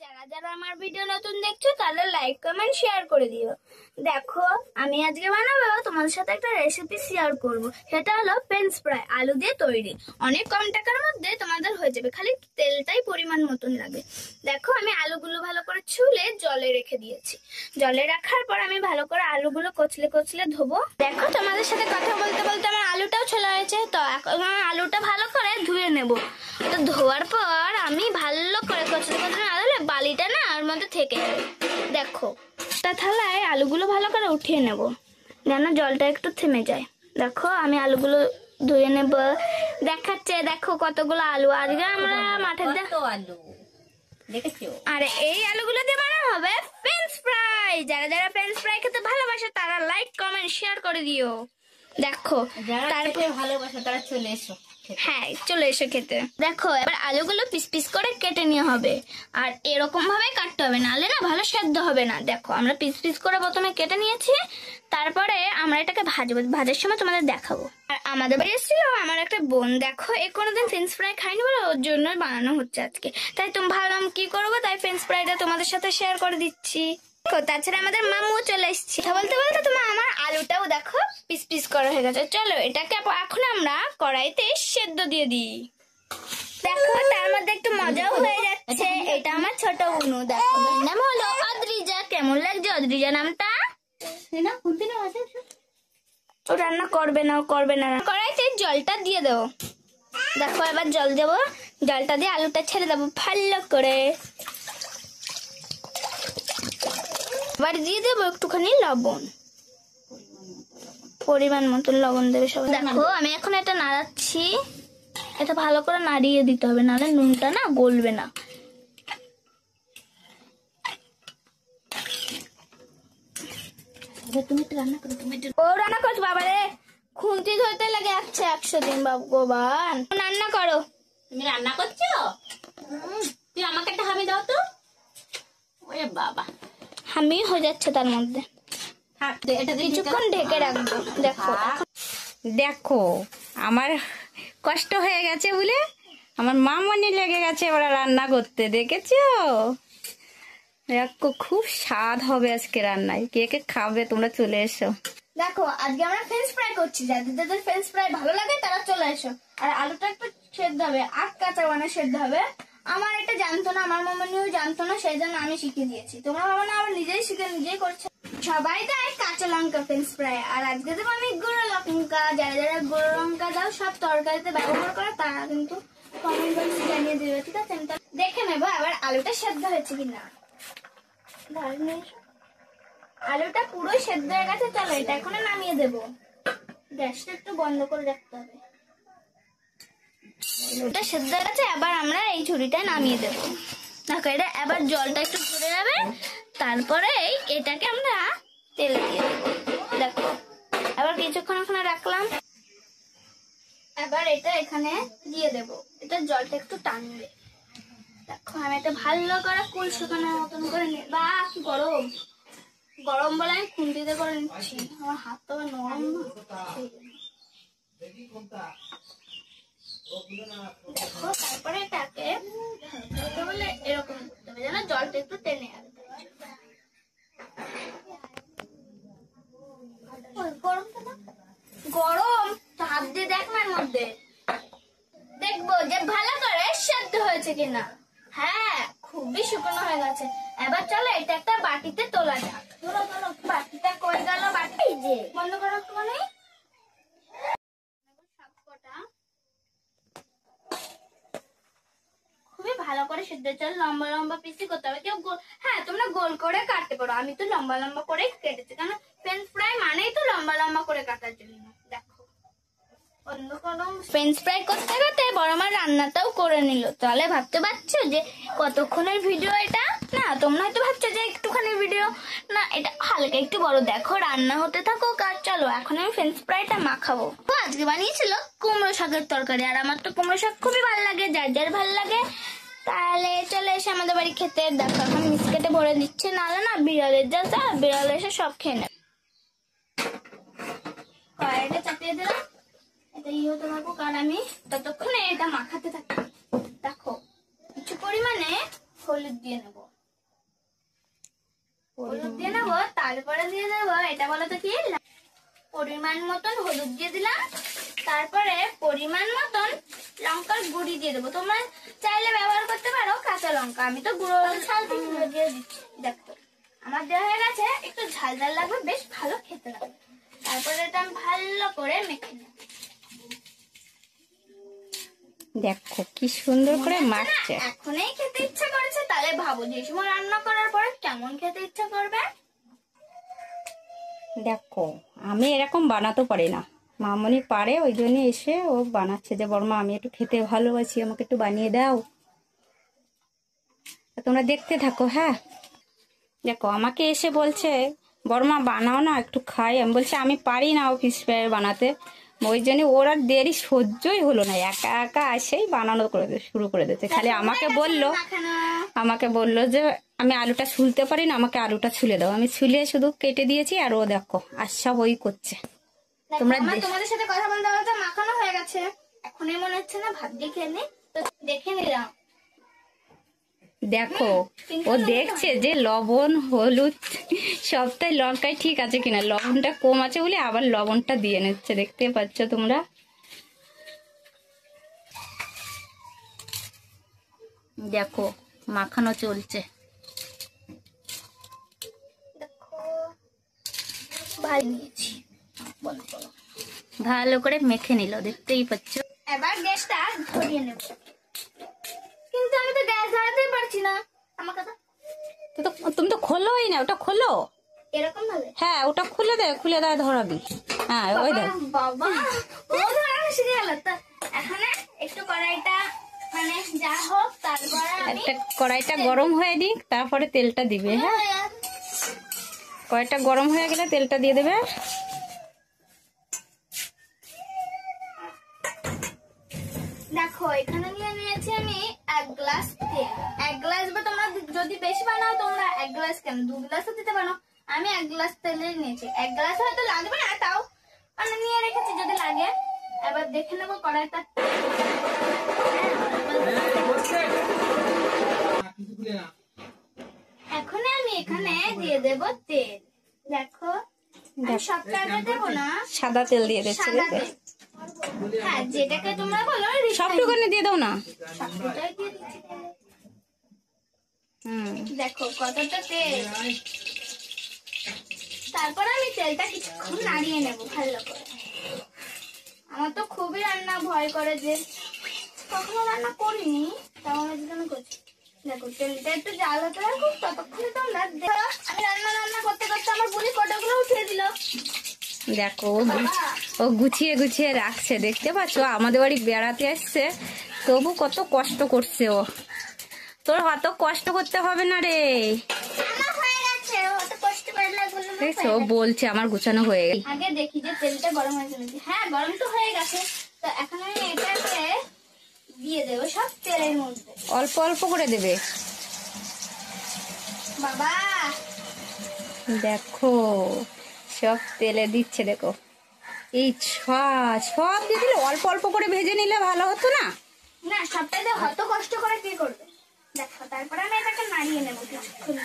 যারা যারা আমার ভিডিও নতুন দেখছো তাহলে লাইক কমেন্ট শেয়ার করে দিও। দেখো আমি আজকে বানাবো তোমাদের সাথে একটা রেসিপি শেয়ার করব। সেটা হলো ফ্রেঞ্চ ফ্রাই, আলু দিয়ে তৈরি। অনেক কম টাকার মধ্যে তোমাদের হয়ে যাবে, খালি তেলটাই পরিমাণ মতন লাগে। দেখো আমি আলুগুলো ভালো করে ছুলে জলে রেখে দিয়েছি। জলে রাখার পর আমি ভালো করে আলুগুলো কচলে কচলে ধোবো। দেখো তোমাদের সাথে কথা বলতে বলতে আমার আলুটাও ছোলা হয়েছে, তো এখন আলুটা ভালো করে ধুয়ে নেব। তো ধোয়ার পর আমি ভালো করে কচলে কচলে না ধুলে বালিটা না ওর মধ্যে থেকে যাবে। দেখো একটা থালায় আলুগুলো ভালো করে উঠিয়ে নেব যেন জলটা একটু থেমে যায়। দেখো আমি আলুগুলো ধুয়ে নেব। দেখাচ্ছে দেখো কতগুলো আলু আজকে আমরা মাঠের আলু দেখেছো। আর এই আলুগুলো দিয়ে বানানো হবে ফ্রেঞ্চ ফ্রাই। যারা যারা ফ্রেঞ্চ ফ্রাই খেতে ভালোবাসে তারা লাইক কমেন্ট শেয়ার করে দিও। দেখো তারপরে ভালোবাসো তারা চলে এসো। হ্যাঁ চলে এসো খেতে। দেখো এবার আলুগুলো পিস পিস করে কেটে নেওয়া হবে, আর এরকম ভাবে কাটতে হবে, নাহলে না ভালো সেদ্ধ হবে না। দেখো আমরা পিস পিস করে প্রথমে কেটে নিয়েছি, তারপরে আমরা এটাকে ভাজবো। ভাজার সময় তোমাদের দেখাবো। আর আমাদের বাড়ি এসেছিল আমার একটা বোন, দেখো এ কোনোদিন ফ্রেঞ্চ ফ্রাই খাইনি বলে ওর জন্যই বানানো হচ্ছে আজকে। তাই তুমি ভাবলাম কি করবো, তাই ফ্রেঞ্চ ফ্রাইটা তোমাদের সাথে শেয়ার করে দিচ্ছি। তাছাড়া আমাদের মামুও চলে এসেছে। বলতে বলতে তোমার আমার আলুটাও দেখো পিস পিস করা হয়ে গেছে। চলো এটাকে এখন আমরা কড়াইতে সেদ্ধ দিয়ে দিই। দেখো তার মধ্যে একটু মজাও হয়ে যাচ্ছে। এটা আমার ছোট উনু, দেখো নাম হলো অদ্রিজা। কেমন লাগছে অদ্রিজা নামটা? ও রান্না করবে না কড়াইতে জলটা দিয়ে দেবো। দেখো এবার জল দেবো, জলটা দিয়ে আলুটা ছেড়ে দেবো ভালো করে। এবার দিয়ে দেবো একটুখানি লবণ, পরিমাণ মতন লবণ দেবে সব। দেখো আমি এখন এটা নাড়াচ্ছি, এটা ভালো করে নাড়িয়ে দিতে হবে, নাহলে নুনটা না গলবে না। ও রান্না করছো বাবা রে, খুন্তি ধরতে লাগে 100 দিন ভগবান। রান্না করো। তুমি রান্না করছো? তুই আমাকে একটা হামি দাও তো। ওরে বাবা, হামি হয়ে যাচ্ছে তার মধ্যে, কিছুক্ষণ ঢেকে রাখবো। দেখো দেখো আমার কষ্ট হয়ে গেছে বলে আমার মামনি লেগে গেছে ওরা রান্না করতে, দেখেছো? দেখো খুব স্বাদ হবে আজকে রান্নায়। কে কে খাবে তোমরা চলে এসো। দেখো আজকে আমরা ফ্রেঞ্চ ফ্রাই করছি, যাদের ফ্রেঞ্চ ফ্রাই ভালো লাগে তারা চলে এসো। আর আলুটা একটু সেদ্ধ হবে, আর কাঁচা বানা সেদ্ধ হবে। আমার এটা জানতো না, আমার মামনিও জানতো না, সেই জন্য আমি শিখিয়ে দিয়েছি। তোমরা ভাবো না আবার নিজেই শিখে নিজেই করছো। সবাই দেয় কাঁচা লঙ্কা ফ্রেঞ্চ ফ্রাই, আর আজকে দেবো আমি গুঁড়ো লঙ্কা। যারা যারা গুঁড়ো লঙ্কা দাও সব তরকারিতে ব্যবহার করে তারা কিন্তু কমেন্ট বক্সে জানিয়ে দেবে, ঠিক আছে? আমি দেখে নেবো আবার আলুটা সেদ্ধ হয়েছে কিনা। আলুটা পুরো সেদ্ধ হয়ে গেছে, চলো এটা এখন নামিয়ে দেবো। গ্যাসটা একটু বন্ধ করে রাখতে হবে। এটা সেদ্ধ হয়ে গেছে, এবার আমরা এই ঝুড়িটা নামিয়ে দেবো। দেখো এটা এবার জলটা একটু ঝরে যাবে, তারপরে এটাকে আমরা তেলে দিয়ে দেবো। দেখো এবার কিছুক্ষণ ওখানে রাখলাম, এবার এটা এখানে দিয়ে দেবো। এটা জলটা একটু টানবে। দেখো আমি এটা ভালো করে কুল শুকানোর মতন করে নিই। বা কি গরম গরম বলে আমি খুন্তিতে করে নিচ্ছি, আমার হাত তো নরম না। দেখো তারপরে এটাকে বলে এরকম করতে হবে যেন জলটা একটু টেনে আসবে। গরম তো হাত দিয়ে দেখ না, মধ্যে দেখবো যে ভালো করে সেদ্ধ হয়েছে কিনা। হ্যাঁ খুবই শুকনো হয়ে গেছে। এবার চলো এটা একটা বাটিতে তোলা যাক। বাটিটা কই গেল? বাটি যে বন্ধ করো একটু, মানে খুবই ভালো করে সেদ্ধ। চল লম্বা লম্বা পিসি করতে হবে। কেউ হ্যাঁ তোমরা গোল করে কাটতে পারো, আমি তো লম্বা লম্বা করে কেটেছি, কারণ ফ্রেঞ্চ ফ্রাই মানেই তো লম্বা লম্বা করে কাটার জন্য। দেখো ফ্রেঞ্চ ফ্রাই করতে করতে বড় মা রান্নাটাও করে নিল। তাহলে ভাবতে পারছো যে কতক্ষণের ভিডিও এটা? না তোমরা হয়তো ভাবছো যে একটুখানি ভিডিও না, এটা হালকা একটু বড়। দেখো রান্না হতে থাকো, আর চলো এখন আমি ফ্রেঞ্চ ফ্রাইটা মাখাবো। তো আজকে বানিয়েছিল কুমড়ো শাকের তরকারি, আর আমার তো কুমড়ো শাক খুবই ভালো লাগে, যার যার ভালো লাগে তাহলে চলে এসে আমাদের বাড়ি খেতে। দেখো এখন মিসকেটে ভরে দিচ্ছে, নাহলে না বিড়ালের যা যা, বিড়াল এসে সব খেয়ে নেবে। কড়াইটা চাপিয়ে দিলাম, এটা হতে থাকুক আর আমি ততক্ষণে এটা মাখাতে থাকি। দেখো কিছু পরিমাণে হলুদ দিয়ে নেবো। হলুদ দিয়ে নেবো, তারপরে দিয়ে দেবো এটা বলো তো কি, পরিমাণ মতন হলুদ দিয়ে দিলাম। তারপরে পরিমাণ মতন লঙ্কার গুঁড়ি দিয়ে দেবো। তোমরা চাইলে ব্যবহার করতে পারো কাঁচা লঙ্কা, আমি তো গুঁড়ো ঝাল দিয়ে দিচ্ছি। দেখো আমার দেওয়া হয়ে গেছে, একটু ঝাল ঝাল লাগবে, বেশ ভালো খেতে লাগবে। তারপরে এটা আমি ভালো করে মেখে নেব। দেখো কি সুন্দর করে মাখছে। এখনই খেতে ইচ্ছা করেছে, তাহলে ভাবো যে সময় রান্না করার পরে কেমন খেতে ইচ্ছা করবে। দেখো আমি এরকম বানাতে পারি না, মামনি পারে, ওই জন্য এসে ও বানাচ্ছে যে বর্মা আমি একটু খেতে ভালোবাসি, আমাকে একটু বানিয়ে দাও। তোমরা দেখতে থাকো। হ্যাঁ দেখো আমাকে এসে বলছে বর্মা বানাও না একটু খাই। আমি বলছি আমি পারি না ফিশ ফ্রাই বানাতে, ওই জন্য ওর আর দেরি সহ্যই হলো না, একা একা আসেই বানানো শুরু করে দিতে। খালি আমাকে বললো যে আমি আলুটা ছুলতে পারি না, আমাকে আলুটা ছুলে দাও। আমি ছুলে শুধু কেটে দিয়েছি, আর ও দেখো আর সব ওই করছে। তোমাদের সাথে কথা বলতে বলতে মাখানো হয়ে গেছে, এখনই মনে হচ্ছে না ভাত দিয়ে খেয়ে নি, তো দেখে নিলাম। দেখো ও দেখছে যে লবণ হলুদ সবটাই লঙ্কায় ঠিক আছে কিনা, লবণটা কম আছে বলে আবার লবণটা দিয়ে নিচ্ছে, দেখতে পাচ্ছ তোমরা। দেখো মাখানো চলছে, ভালো করে মেখে নিল, দেখতেই পাচ্ছ। এবার গ্যাসটা ধরিয়ে নেব, কিন্তু আমি তো গ্যাস ধরাতেই পারছি না। আমাকে তো তুমি তো খোলোই না, ওটা খোলো এরকম ভাবে। হ্যাঁ ওটা খুলে দেয় ধরাবি। হ্যাঁ ওই দেখ বাবা, ও ধরানো শিখে গেল তো। এখানে একটু কড়াইটা মানে যা হোক, তারপরে একটা কড়াইটা গরম হয়ে দিক, তারপরে তেলটা দিবে। হ্যাঁ কড়াইটা গরম হয়ে গেলে তেলটা দিয়ে দেবে। দেখো এখানে নিয়ে নিয়েছি আমি 1 গ্লাস তেল। 1 গ্লাস, বা তোমরা যদি বেশি বানাও তোমরা 1 গ্লাস কেন 2 গ্লাসও দিতে পারো। আমি 1 গ্লাস তেলে নিয়েছি। 1 গ্লাস হয়তো লাগবে না, তাও মানে নিয়ে রেখেছি যদি লাগে। এবার দেখে নেবো কড়াইটা। এখন আমি এখানে দিয়ে দেব তেল। দেখো সবটা দেবো না, সাদা তেল দিয়ে দিচ্ছি। হ্যাঁ যেটাকে তোমরা বলো সবটুকুনি দিয়ে দাও না। সবটাই দিয়ে দিচ্ছি। দেখো কতটা তেল। তারপর আমি তেলটা কিছুক্ষণ নাড়িয়ে নেব ভালো করে। আমার তো খুবই রান্না ভয় করে, যে কখনো রান্না করিনি, তাও আমি যেন করছি। দেখো তেলটা একটু জাল হতে রাখো, ততক্ষণে তোমরা দেখো আমি রান্না করতে করতে আমার বুড়ি কটাগুলো উঠিয়ে দিল। দেখো ও গুছিয়ে গুছিয়ে রাখছে, দেখতে পাচ্ছ। আমাদের বাড়ি বেড়াতে আসছে, তবু কত কষ্ট করছে ও। তোর অত কষ্ট করতে হবে না রে, দেখছো ও বলছে আমার গুছানো হয়ে গেছে। আগে দেখি যে তেলটা গরম হয়ে গেছে। হ্যাঁ গরম তো হয়ে গেছে। তো এখন আমি এটাকে দিয়ে দেবো সব তেলের মধ্যে, অল্প অল্প করে দেবে। বাবা দেখো সব তেলে দিচ্ছে, দেখো এই সব দিয়ে দিলে, অল্প অল্প করে ভেজে নিলে ভালো হতো না। না সবটাতে অত কষ্ট করে কি করবে। দেখো তারপরে আমি এটাকে নাড়িয়ে নেবো কিছুক্ষণ।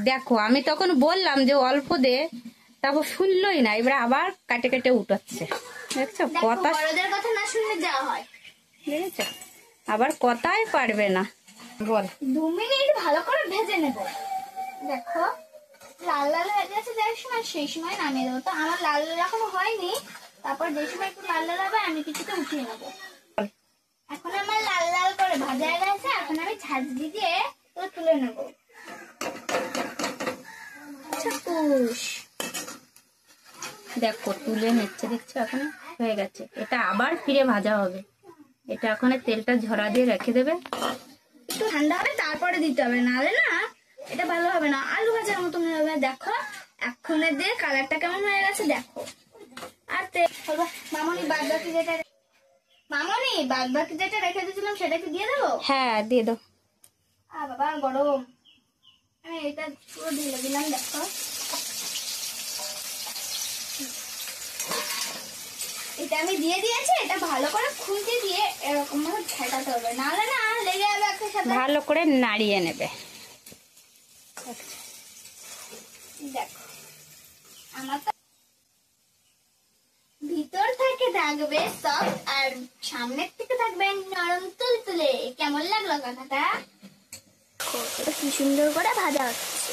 দেখো আমি তখন বললাম যে অল্প দে, তারপর শুনলই না, এবার আবার কাটে কেটে উঠাচ্ছে। দেখছো কথা, বড়দের কথা না শুনলে যা হয়। দেখেছো আবার কথাই পারবে না। বল 2 মিনিট ভালো করে ভেজে নেবো। দেখো লাল লাল হয়ে গেছে, যে সময় সেই সময় নামিয়ে দেবো। তো আমার লাল লাল এখনো হয়নি, তারপর যে সময় একটু লাল লাল হবে আমি কিছুতে উঠিয়ে নেবো। এখন আমার লাল লাল করে ভাজা হয়ে গেছে, এখন আমি ঝাঁঝরি দিয়ে তুলে নেবো। দেখো তুলে নিচ্ছে, দেখছো এখন হয়ে গেছে। এটা আবার ফিরে ভাজা হবে, এটা এখন তেলটা ঝরা দিয়ে রেখে দেবে। একটু ঠান্ডা হবে তারপরে দিতে হবে, নাহলে না এটা ভালো হবে না, আলু ভাজার মতন হবে। দেখো এখন দিয়ে কালারটা কেমন হয়ে গেছে দেখো। আর মামনি বাদ বাকি যেটা রেখে দিয়েছিলাম সেটা কি দিয়ে দেবো? হ্যাঁ দিয়ে দাও। বাবা গরম, আমি এটা পুরো ঢেলে দিলাম। দেখো এটা আমি দিয়ে দিয়েছি, এটা ভালো করে খুঁজে দিয়ে এরকম ভাবে ছেটাতে হবে, নাহলে না লেগে যাবে একটা সাথে। ভালো করে নাড়িয়ে নেবে। দেখো আমার তো ভিতর থেকে থাকবে সফট আর সামনের থেকে থাকবে নরম তুলতুলে। কেমন লাগলো কথাটা? এটা কি সুন্দর করে ভাজা হচ্ছে,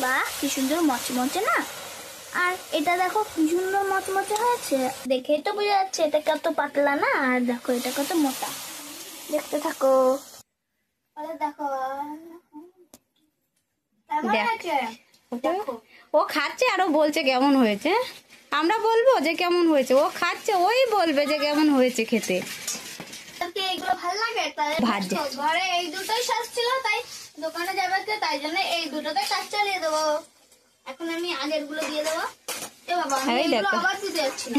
বাহ কি সুন্দর মচমচে না। আর এটা দেখো কি সুন্দর মচমচে হয়েছে, দেখেই তো বোঝা যাচ্ছে এটা কত পাতলা না। আর দেখো এটা কত মোটা, দেখতে থাকো। দেখো কেমন হয়েছে? দেখো ও খাচ্ছে আর ও বলছে কেমন হয়েছে। আমরা বলবো যে কেমন হয়েছে, ও খাচ্ছে ওই বলবে যে কেমন হয়েছে খেতে। তোকে এগুলো ভালো লাগে? তাহলে ভাজে। দেখো, ঘরে এই দুটোই শ্বাস ছিল, তাই দোকানে যাবে তো, তাই জন্য এই দুটোতে কাজ চালিয়ে দেবো। এখন আমি আগের গুলো দিয়ে দেবো। এ বাবা আমি এই এগুলো দেখো। আবার দিতে যাচ্ছি না।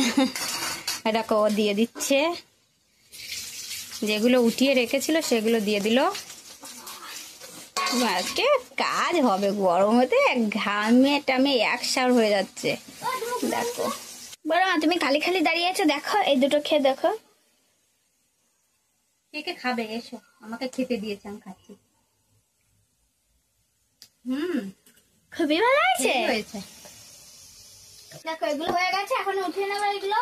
এই দেখো ও দিয়ে দিচ্ছে, যেগুলো উঠিয়ে রেখেছিল সেগুলো দিয়ে দিল। আজকে কাজ হবে, গরমতে ঘামে টামে একসার হয়ে যাচ্ছে। দেখো বড় মা তুমি খালি খালি দাঁড়িয়ে আছো, দেখো এই দুটো খেয়ে দেখো। কে কে খাবে এসো, আমাকে খেতে দিয়েছে আমি খাচ্ছি। খুবই ভালো হয়েছে। হয়েছে। দেখো এগুলো হয়ে গেছে, এখন উঠিয়ে নেবো এগুলো।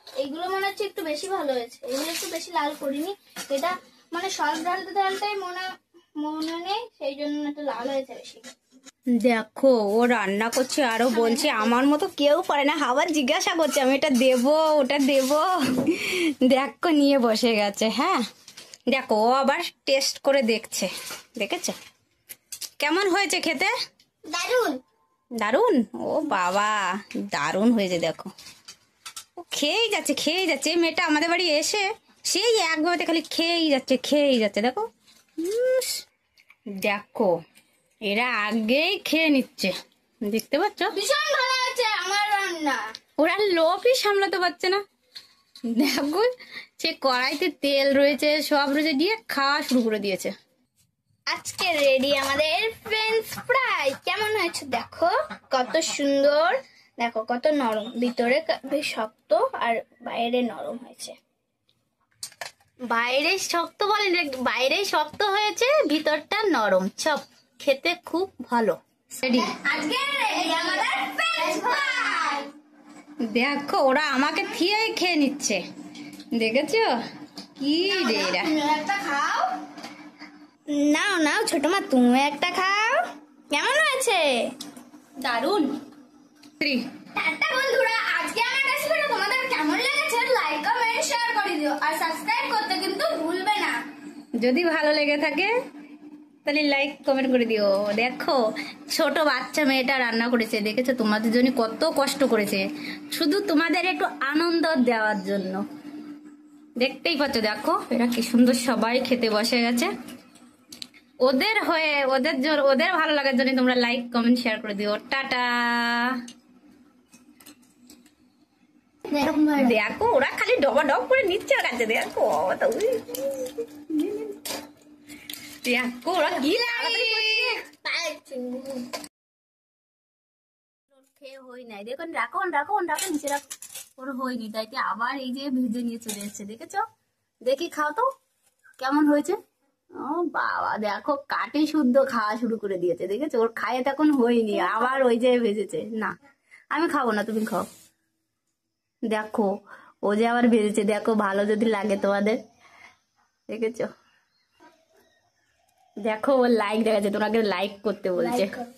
এইগুলো মনে হচ্ছে একটু বেশি ভালো হয়েছে, এগুলো একটু বেশি লাল করিনি। এটা মানে সস ঢালতে ঢালতেই মনে নেই, সেই জন্য একটু লাল হয়েছে বেশি। দেখো ও রান্না করছে আরো বলছে আমার মতো কেউ পারে না, আবার জিজ্ঞাসা করছে আমি এটা দেবো ওটা দেবো। দেখো নিয়ে বসে গেছে। হ্যাঁ দেখো ও আবার টেস্ট করে দেখছে, দেখেছো কেমন হয়েছে খেতে? দারুন। দারুন, ও বাবা দারুন হয়েছে। দেখো ও খেয়েই যাচ্ছে খেয়েই যাচ্ছে। এই মেয়েটা আমাদের বাড়ি এসে সেই একভাবে খালি খেয়েই যাচ্ছে খেয়েই যাচ্ছে। দেখো দেখো এরা আগেই খেয়ে নিচ্ছে, দেখতে পাচ্ছ? ভীষণ ভালো হয়েছে আমার রান্না। ওরা লোকই সামলাতে পারছে না। দেখো সে কড়াইতে তেল রয়েছে সব রয়েছে দিয়ে খাওয়া শুরু করে দিয়েছে। আজকে রেডি আমাদের ফ্রেঞ্চ ফ্রাই। কেমন হয়েছে দেখো, কত সুন্দর, দেখো কত নরম, ভিতরে বেশ শক্ত আর বাইরে নরম হয়েছে। বাইরে শক্ত বলে, বাইরে শক্ত হয়েছে ভিতরটা নরম, সব খেতে খুব ভালো। রেডি আজকে রেডি আমাদের ফ্রেঞ্চ ফ্রাই। দেখো ওরা আমাকে থিয়েই খেয়ে নিচ্ছে, দেখেছো কি রে এরা। তুমি একটা খাও, নাও নাও ছোট মা তুমি একটা খাও। কেমন হয়েছে? দারুন। টাটা বন্ধুরা, আজকে আমার রেসিপিটা তোমাদের কেমন লেগেছে লাইক কমেন্ট শেয়ার করে দিও, আর সাবস্ক্রাইব করতে কিন্তু ভুলবে না। যদি ভালো লেগে থাকে তাহলে লাইক কমেন্ট করে দিও। দেখো ছোট বাচ্চা মেয়েটা রান্না করেছে, দেখেছো তোমাদের জন্য কত কষ্ট করেছে, শুধু তোমাদের একটু আনন্দ দেওয়ার জন্য। দেখতেই পাচ্ছ দেখো এরা কি সুন্দর সবাই খেতে বসে গেছে। ওদের হয়ে ওদের ভালো লাগার জন্য তোমরা লাইক কমেন্ট শেয়ার করে দিও। টাটা। দেখো ওরা খালি ডবা ডব করে নিচ্ছে ওর কাছে। দেখো দেখো ওরা কি তাড়াতাড়ি করছে। খেয়ে হই নাই, দেখুন রাখুন রাখুন রাখুন নিচে রাখুন, ওর হয়নি তাই কি আবার এই যে ভেজে নিয়ে চলে এসছে। দেখেছো, দেখি খাও তো কেমন হয়েছে। ও বাবা দেখো কাটে শুদ্ধ খাওয়া শুরু করে দিয়েছে, দেখেছো ওর খায়ে তখন হয়নি, আবার ওই যে ভেজেছে। না আমি খাবো না, তুমি খাও। দেখো ও যে আবার ভেজেছে, দেখো ভালো যদি লাগে তোমাদের, দেখেছো। দেখো ওর লাইক দেখাচ্ছে, তোমাকে লাইক করতে বলছে। লাইক করো।